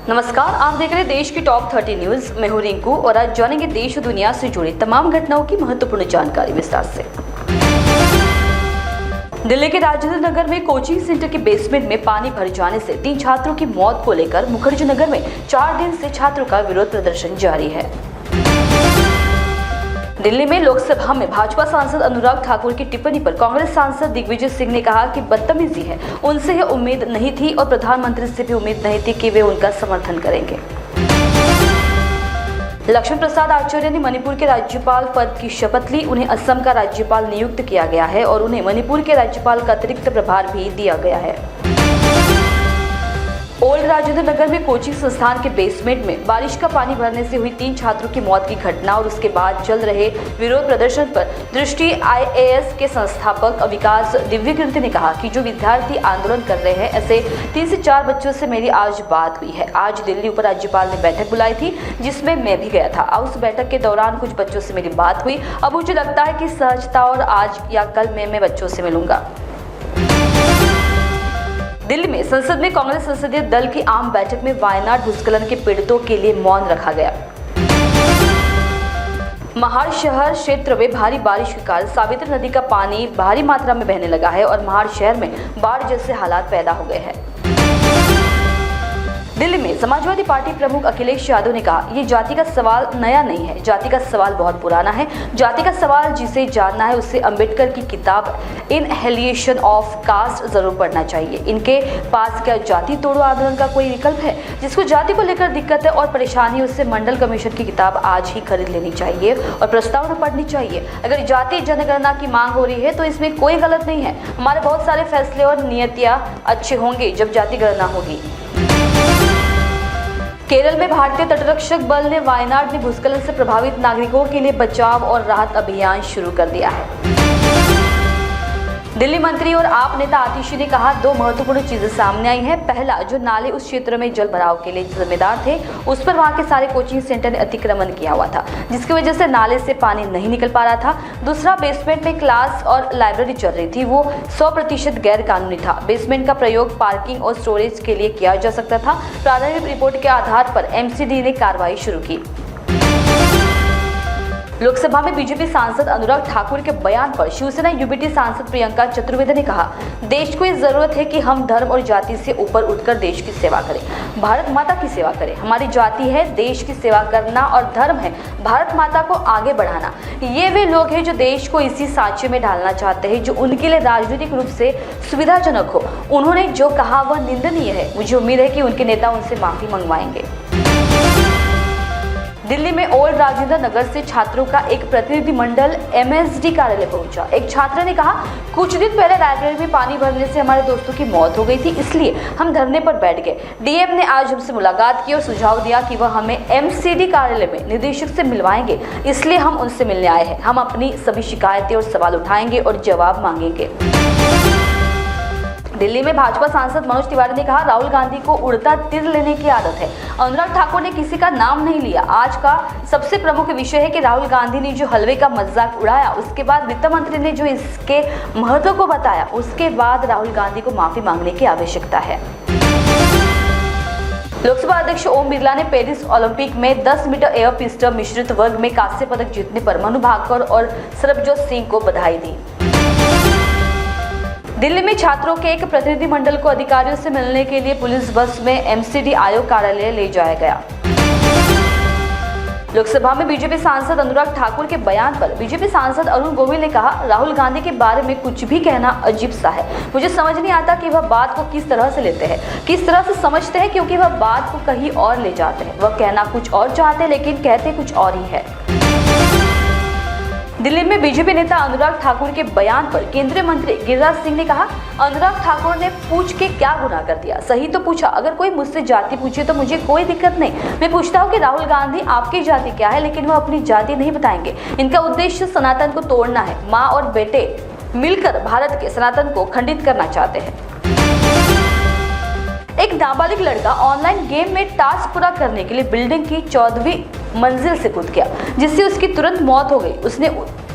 नमस्कार, आप देख रहे हैं देश की टॉप 30 न्यूज। मैं हूं रिंकू और आज जानेंगे देश और दुनिया से जुड़ी तमाम घटनाओं की महत्वपूर्ण जानकारी विस्तार से। दिल्ली के राजेंद्र नगर में कोचिंग सेंटर के बेसमेंट में पानी भर जाने से 3 छात्रों की मौत को लेकर मुखर्जी नगर में 4 दिन से छात्रों का विरोध प्रदर्शन जारी है। दिल्ली में लोकसभा में भाजपा सांसद अनुराग ठाकुर की टिप्पणी पर कांग्रेस सांसद दिग्विजय सिंह ने कहा कि बदतमीजी है, उनसे यह उम्मीद नहीं थी और प्रधानमंत्री से भी उम्मीद नहीं थी कि वे उनका समर्थन करेंगे। लक्ष्मण प्रसाद आचार्य ने मणिपुर के राज्यपाल पद की शपथ ली। उन्हें असम का राज्यपाल नियुक्त किया गया है और उन्हें मणिपुर के राज्यपाल का अतिरिक्त प्रभार भी दिया गया है। ओल्ड राजेंद्र नगर में कोचिंग संस्थान के बेसमेंट में बारिश का पानी भरने से हुई 3 छात्रों की मौत की घटना और उसके बाद चल रहे विरोध प्रदर्शन पर दृष्टि IAS के संस्थापक विकास दिव्यकीर्ति ने कहा कि जो विद्यार्थी आंदोलन कर रहे हैं, ऐसे 3 से 4 बच्चों से मेरी आज बात हुई है। आज दिल्ली उपराज्यपाल ने बैठक बुलाई थी जिसमें मैं भी गया था। उस बैठक के दौरान कुछ बच्चों से मेरी बात हुई। अब मुझे लगता है कि सहजता और आज या कल मैं बच्चों से मिलूंगा। दिल्ली में संसद में कांग्रेस संसदीय दल की आम बैठक में वायनाड भूस्खलन के पीड़ितों के लिए मौन रखा गया। महाड़ शहर क्षेत्र में भारी बारिश के कारण सावित्री नदी का पानी भारी मात्रा में बहने लगा है और महाड़ शहर में बाढ़ जैसे हालात पैदा हो गए हैं। दिल्ली में समाजवादी पार्टी प्रमुख अखिलेश यादव ने कहा, ये जाति का सवाल नया नहीं है, जाति का सवाल बहुत पुराना है। जाति का सवाल जिसे जानना है उसे अंबेडकर की किताब इनहेलिएशन ऑफ कास्ट जरूर पढ़ना चाहिए। इनके पास क्या जाति तोड़ो आंदोलन का कोई विकल्प है? जिसको जाति को लेकर दिक्कत है और परेशानी, उससे मंडल कमीशन की किताब आज ही खरीद लेनी चाहिए और प्रस्तावना पढ़नी चाहिए। अगर जाति जनगणना की मांग हो रही है तो इसमें कोई गलत नहीं है। हमारे बहुत सारे फैसले और नीतियां अच्छे होंगे जब जाति गणना होगी। केरल में भारतीय तटरक्षक बल ने वायनाड में भूस्खलन से प्रभावित नागरिकों के लिए बचाव और राहत अभियान शुरू कर दिया है। दिल्ली मंत्री और आप नेता आतिशी ने कहा, 2 महत्वपूर्ण चीजें सामने आई हैं। पहला, जो नाले उस क्षेत्र में जल भराव के लिए जिम्मेदार थे, उस पर वहां के सारे कोचिंग सेंटर ने अतिक्रमण किया हुआ था, जिसकी वजह से नाले से पानी नहीं निकल पा रहा था। दूसरा, बेसमेंट में क्लास और लाइब्रेरी चल रही थी, वो 100% गैर कानूनी था। बेसमेंट का प्रयोग पार्किंग और स्टोरेज के लिए किया जा सकता था। प्रारंभिक रिपोर्ट के आधार पर MCD ने कार्रवाई शुरू की। लोकसभा में बीजेपी सांसद अनुराग ठाकुर के बयान पर शिवसेना UBT सांसद प्रियंका चतुर्वेदी ने कहा, देश को ये जरूरत है कि हम धर्म और जाति से ऊपर उठकर देश की सेवा करें, भारत माता की सेवा करें। हमारी जाति है देश की सेवा करना और धर्म है भारत माता को आगे बढ़ाना। ये वे लोग हैं जो देश को इसी सांचे में ढालना चाहते हैं जो उनके लिए राजनीतिक रूप से सुविधाजनक हो। उन्होंने जो कहा वह निंदनीय है। मुझे उम्मीद है कि उनके नेता उनसे माफी मंगवाएंगे। दिल्ली में ओल्ड राजेंद्र नगर से छात्रों का एक प्रतिनिधिमंडल MSD कार्यालय पहुंचा। एक छात्र ने कहा, कुछ दिन पहले लाइब्रेरी में पानी भरने से हमारे दोस्तों की मौत हो गई थी, इसलिए हम धरने पर बैठ गए। DM ने आज हमसे मुलाकात की और सुझाव दिया कि वह हमें MCD कार्यालय में निदेशक से मिलवाएंगे, इसलिए हम उनसे मिलने आए हैं। हम अपनी सभी शिकायतें और सवाल उठाएंगे और जवाब मांगेंगे। दिल्ली में भाजपा सांसद मनोज तिवारी ने कहा, राहुल गांधी को उड़ता तीर लेने की आदत है। अनुराग ठाकुर ने किसी का नाम नहीं लिया। आज का सबसे प्रमुख विषय है कि राहुल गांधी ने जो हलवे का मजाक उड़ाया, उसके बाद वित्त मंत्री ने जो इसके महत्व को बताया, उसके बाद राहुल गांधी को माफी मांगने की आवश्यकता है। लोकसभा अध्यक्ष ओम बिरला ने पेरिस ओलंपिक में 10 मीटर एयर पिस्टल मिश्रित वर्ग में कांस्य पदक जीतने पर मनु भाकर और सरबजोत सिंह को बधाई दी। दिल्ली में छात्रों के एक प्रतिनिधिमंडल को अधिकारियों से मिलने के लिए पुलिस बस में MCD आयोग कार्यालय ले जाया गया। लोकसभा में बीजेपी सांसद अनुराग ठाकुर के बयान पर बीजेपी सांसद अरुण गोविल ने कहा, राहुल गांधी के बारे में कुछ भी कहना अजीब सा है। मुझे समझ नहीं आता कि वह बात को किस तरह से लेते हैं, किस तरह से समझते हैं, क्योंकि वह बात को कहीं और ले जाते हैं। वह कहना कुछ और चाहते हैं लेकिन कहते कुछ और ही है। दिल्ली में बीजेपी नेता अनुराग ठाकुर के बयान पर केंद्रीय मंत्री गिरिराज सिंह ने कहा, अनुराग ठाकुर ने पूछ के क्या गुनाह कर दिया? सही तो पूछा। अगर कोई मुझसे जाति पूछे तो मुझे कोई दिक्कत नहीं। मैं पूछता हूँ कि राहुल गांधी आपकी जाति क्या है, लेकिन वह अपनी जाति नहीं बताएंगे। इनका उद्देश्य सनातन को तोड़ना है। माँ और बेटे मिलकर भारत के सनातन को खंडित करना चाहते हैं। एक नाबालिग लड़का ऑनलाइन गेम में टास्क पूरा करने के लिए बिल्डिंग की 14वीं मंजिल से कूद गया, जिससे उसकी तुरंत मौत हो गई। उसने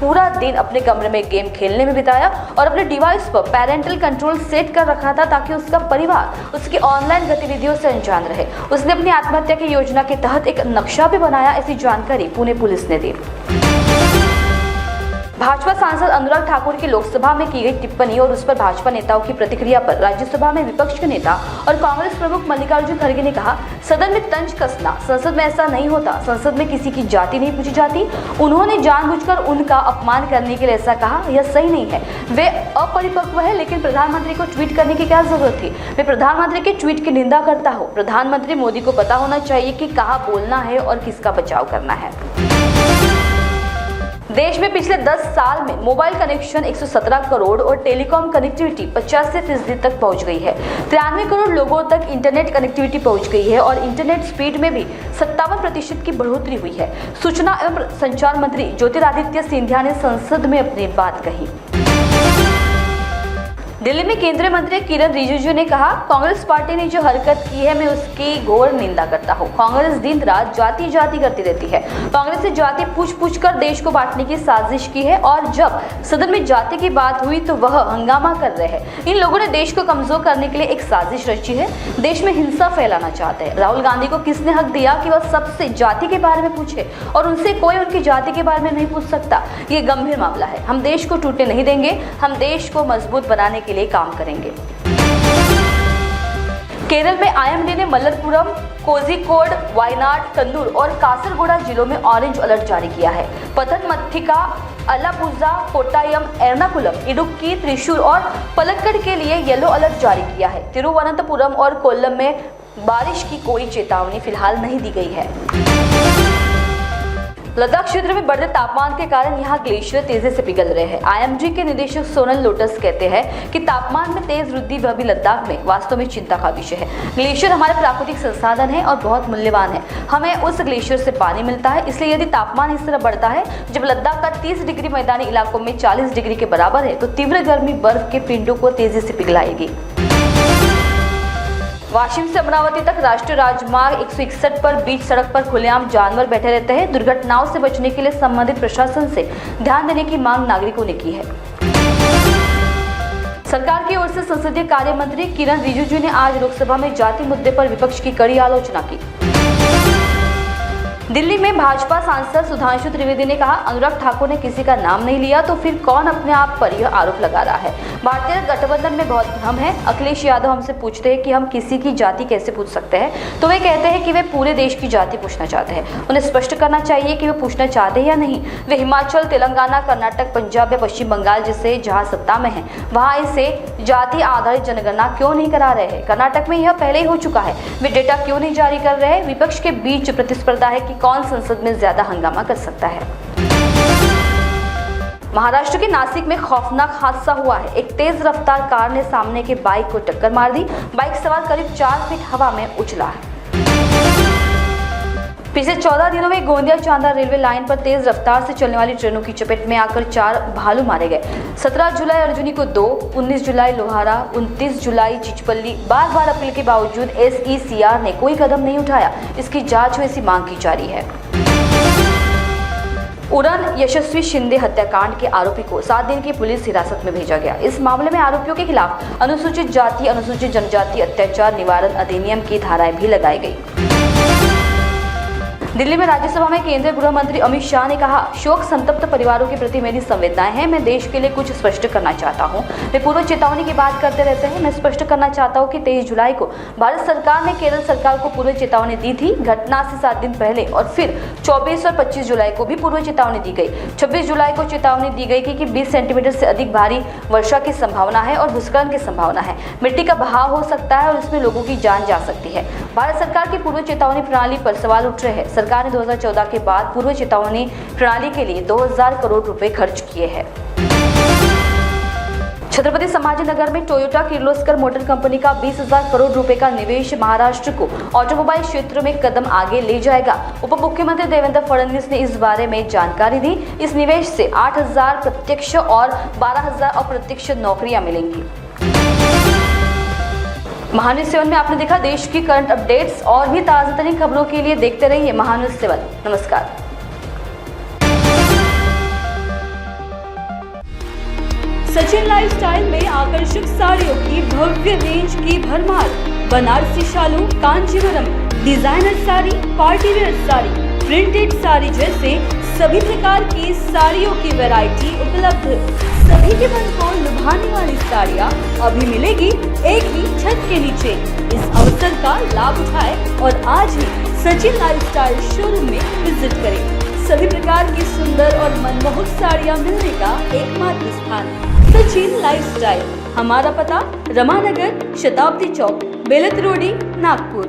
पूरा दिन अपने कमरे में गेम खेलने में बिताया और अपने डिवाइस पर पेरेंटल कंट्रोल सेट कर रखा था ताकि उसका परिवार उसकी ऑनलाइन गतिविधियों से अनजान रहे। उसने अपनी आत्महत्या की योजना के तहत एक नक्शा भी बनाया, ऐसी जानकारी पुणे पुलिस ने दी। भाजपा सांसद अनुराग ठाकुर की लोकसभा में की गई टिप्पणी और उस पर भाजपा नेताओं की प्रतिक्रिया पर राज्यसभा में विपक्ष के नेता और कांग्रेस प्रमुख मल्लिकार्जुन खड़गे ने कहा, सदन में तंज कसना, संसद में ऐसा नहीं होता, संसद में किसी की जाति नहीं पूछी जाती। उन्होंने जानबूझकर उनका अपमान करने के लिए ऐसा कहा, यह सही नहीं है। वे अपरिपक्व है, लेकिन प्रधानमंत्री को ट्वीट करने की क्या जरूरत थी। मैं प्रधानमंत्री के ट्वीट की निंदा करता हूँ। प्रधानमंत्री मोदी को पता होना चाहिए कि कहाँ बोलना है और किसका बचाव करना है। देश में पिछले 10 साल में मोबाइल कनेक्शन 117 करोड़ और टेलीकॉम कनेक्टिविटी 85% तक पहुंच गई है। 93 करोड़ लोगों तक इंटरनेट कनेक्टिविटी पहुंच गई है और इंटरनेट स्पीड में भी 57% की बढ़ोतरी हुई है। सूचना एवं संचार मंत्री ज्योतिरादित्य सिंधिया ने संसद में अपनी बात कही। दिल्ली में केंद्रीय मंत्री किरण रिजिजू ने कहा, कांग्रेस पार्टी ने जो हरकत की है मैं उसकी घोर निंदा करता हूं। कांग्रेस दिन रात जाति जाति करती रहती है। कांग्रेस ने जाति पूछ कर देश को बांटने की साजिश की है और जब सदन में जाति की बात हुई तो वह हंगामा कर रहे हैं। इन लोगों ने देश को कमजोर करने के लिए एक साजिश रची है, देश में हिंसा फैलाना चाहते हैं। राहुल गांधी को किसने हक दिया कि वह सबसे जाति के बारे में पूछे और उनसे कोई उनकी जाति के बारे में नहीं पूछ सकता। ये गंभीर मामला है। हम देश को टूटने नहीं देंगे, हम देश को मजबूत बनाने के लिए काम करेंगे। केरल में आईएमडी ने मल्लपुरम, कोझिकोड, वायनाड, कन्नूर और कासरगोड़ा जिलों में ऑरेंज अलर्ट जारी किया है। पथनमथिट्टा, अलापुझा, कोट्टायम, एर्नाकुलम, इडुक्की, त्रिशूर और पलक्कड़ के लिए येलो अलर्ट जारी किया है। तिरुवनंतपुरम और कोल्लम में बारिश की कोई चेतावनी फिलहाल नहीं दी गई है। लद्दाख क्षेत्र में बढ़ते तापमान के कारण यहां ग्लेशियर तेजी से पिघल रहे हैं। आईएमडी के निदेशक सोनल लोटस कहते हैं कि तापमान में तेज वृद्धि भी लद्दाख में वास्तव में चिंता का विषय है। ग्लेशियर हमारे प्राकृतिक संसाधन है और बहुत मूल्यवान है। हमें उस ग्लेशियर से पानी मिलता है, इसलिए यदि तापमान इस तरह बढ़ता है, जब लद्दाख का 30 डिग्री मैदानी इलाकों में 40 डिग्री के बराबर है, तो तीव्र गर्मी बर्फ के पिंडों को तेजी से पिघलाएगी। वाशिम से अमरावती तक राष्ट्रीय राजमार्ग 161 पर बीच सड़क पर खुलेआम जानवर बैठे रहते हैं। दुर्घटनाओं से बचने के लिए संबंधित प्रशासन से ध्यान देने की मांग नागरिकों ने की है। सरकार की ओर से संसदीय कार्य मंत्री किरण रिजिजू ने आज लोकसभा में जाति मुद्दे पर विपक्ष की कड़ी आलोचना की। दिल्ली में भाजपा सांसद सुधांशु त्रिवेदी ने कहा, अनुराग ठाकुर ने किसी का नाम नहीं लिया तो फिर कौन अपने आप पर यह आरोप लगा रहा है। भारतीय गठबंधन में बहुत भ्रम है। अखिलेश यादव हमसे पूछते हैं कि हम किसी की जाति कैसे पूछ सकते हैं, तो वे कहते हैं कि वे पूरे देश की जाति पूछना चाहते हैं। उन्हें स्पष्ट करना चाहिए कि वे पूछना चाहते हैं या नहीं। वे हिमाचल, तेलंगाना, कर्नाटक, पंजाब या पश्चिम बंगाल जैसे जहाँ सत्ता में है वहाँ इसे जाति आधारित जनगणना क्यों नहीं करा रहे हैं। कर्नाटक में यह पहले ही हो चुका है, वे डेटा क्यों नहीं जारी कर रहे हैं। विपक्ष के बीच प्रतिस्पर्धा है कि कौन संसद में ज्यादा हंगामा कर सकता है। महाराष्ट्र के नासिक में खौफनाक हादसा हुआ है। एक तेज रफ्तार कार ने सामने के बाइक को टक्कर मार दी। बाइक सवार करीब 4 फीट हवा में उछला है। पिछले 14 दिनों में गोंदिया चांदा रेलवे लाइन पर तेज रफ्तार से चलने वाली ट्रेनों की चपेट में आकर 4 भालू मारे गए। 17 जुलाई अर्जुनी को 2, 19 जुलाई लोहारा, 29 जुलाई चिचपल्ली। बार अपील के बावजूद SECR ने कोई कदम नहीं उठाया। इसकी जांच हो, ऐसी मांग की जा रही है। उड़न यशस्वी शिंदे हत्याकांड के आरोपी को 7 दिन की पुलिस हिरासत में भेजा गया। इस मामले में आरोपियों के खिलाफ अनुसूचित जाति, अनुसूचित जनजाति अत्याचार निवारण अधिनियम की धाराएं भी लगाई गई। दिल्ली में राज्यसभा में केंद्रीय गृह मंत्री अमित शाह ने कहा, शोक संतप्त परिवारों के प्रति मेरी संवेदनाएं हैं। मैं देश के लिए कुछ स्पष्ट करना चाहता हूं। वे पूर्व चेतावनी की बात करते रहते हैं। मैं स्पष्ट करना चाहता हूं कि 23 जुलाई को भारत सरकार ने केरल सरकार को पूर्व चेतावनी दी थी। घटना से 7 दिन पहले और फिर 24 और 25 जुलाई को भी पूर्व चेतावनी दी गई। 26 जुलाई को चेतावनी दी गई कि 20 सेंटीमीटर से अधिक भारी वर्षा की संभावना है और भूस्खलन की संभावना है। मिट्टी का बहाव हो सकता है और इसमें लोगों की जान जा सकती है। भारत सरकार की पूर्व चेतावनी प्रणाली पर सवाल उठ रहे हैं। सरकार ने 2014 के बाद पूर्व चेतावनी प्रणाली के लिए 2000 करोड़ रुपए खर्च किए हैं। छत्रपति संभाजीनगर में टोयोटा किर्लोस्कर मोटर कंपनी का 20,000 करोड़ रुपए का निवेश महाराष्ट्र को ऑटोमोबाइल क्षेत्र में कदम आगे ले जाएगा। उप मुख्यमंत्री देवेंद्र फडणवीस ने इस बारे में जानकारी दी। इस निवेश से 8,000 प्रत्यक्ष और 12,000 अप्रत्यक्ष नौकरियां मिलेंगी। महान्यूज 7 में आपने देखा देश की करंट अपडेट्स और भी ताजा तरीन खबरों के लिए देखते रहिए महान्यूज 7। नमस्कार। सचिन लाइफस्टाइल में आकर्षक साड़ियों की भव्य रेंज की भरमार। बनारसी शालू, Kanjeevaram, designer sari, party wear sari, printed sari जैसे सभी प्रकार की साड़ियों की वैरायटी उपलब्ध। सभी के मन को लुभाने वाली साड़ियाँ अभी मिलेगी एक ही छत के नीचे। इस अवसर का लाभ उठाएं और आज ही सचिन लाइफस्टाइल शोरूम में विजिट करें। सभी प्रकार की सुंदर और मनमोहक साड़ियाँ मिलने का एकमात्र स्थान सचिन लाइफस्टाइल। हमारा पता रमानगर, शताब्दी चौक, बेलत रोडी, नागपुर।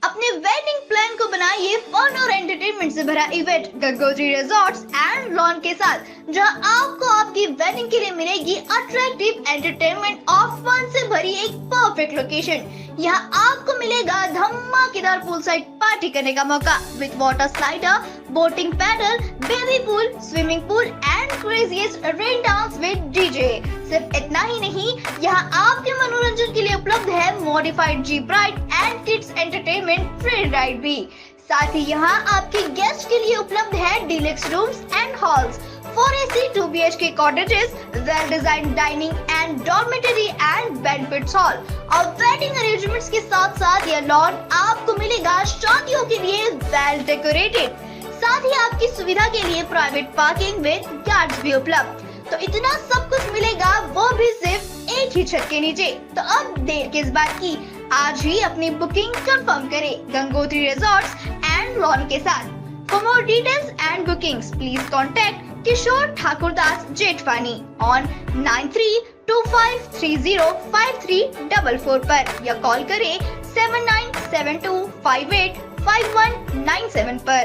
अपने वेडिंग प्लान को बनाइए फन और एंटरटेनमेंट से भरा event Gangotri resorts and lawn के साथ, जहां आपको आपकी वेडिंग के लिए मिलेगी अट्रैक्टिव एंटरटेनमेंट और फन से भरी एक परफेक्ट लोकेशन। यहाँ आपको मिलेगा धमाकेदार पूल साइड पार्टी करने का मौका with water slider, boating pedal, baby pool, swimming pool and craziest rain dance with DJ. सिर्फ इतना ही नहीं, यहाँ आपके मनोरंजन के लिए उपलब्ध है modified jeep ride and kids entertainment free ride भी। साथ ही यहाँ आपके गेस्ट के लिए उपलब्ध है deluxe rooms and halls, 4 AC 2 BHK cottages, well designed dining and dormitory and banquet hall और वेडिंग अरेंजमेंट्स के साथ साथ यह लॉन आपको मिलेगा शादियों के लिए वेल डेकोरेटेड। साथ ही आपकी सुविधा के लिए प्राइवेट पार्किंग विद गार्ड्स भी उपलब्ध। तो इतना सब कुछ मिलेगा, वो भी सिर्फ एक ही छत के नीचे। तो अब देर किस बात की, आज ही अपनी बुकिंग कंफर्म करें गंगोत्री रिजॉर्ट्स एंड लॉन के साथ। For more details and bookings, please contact Kishore Thakurdas Jetwani on 9325305344 पर या कॉल करें 7972585197 पर।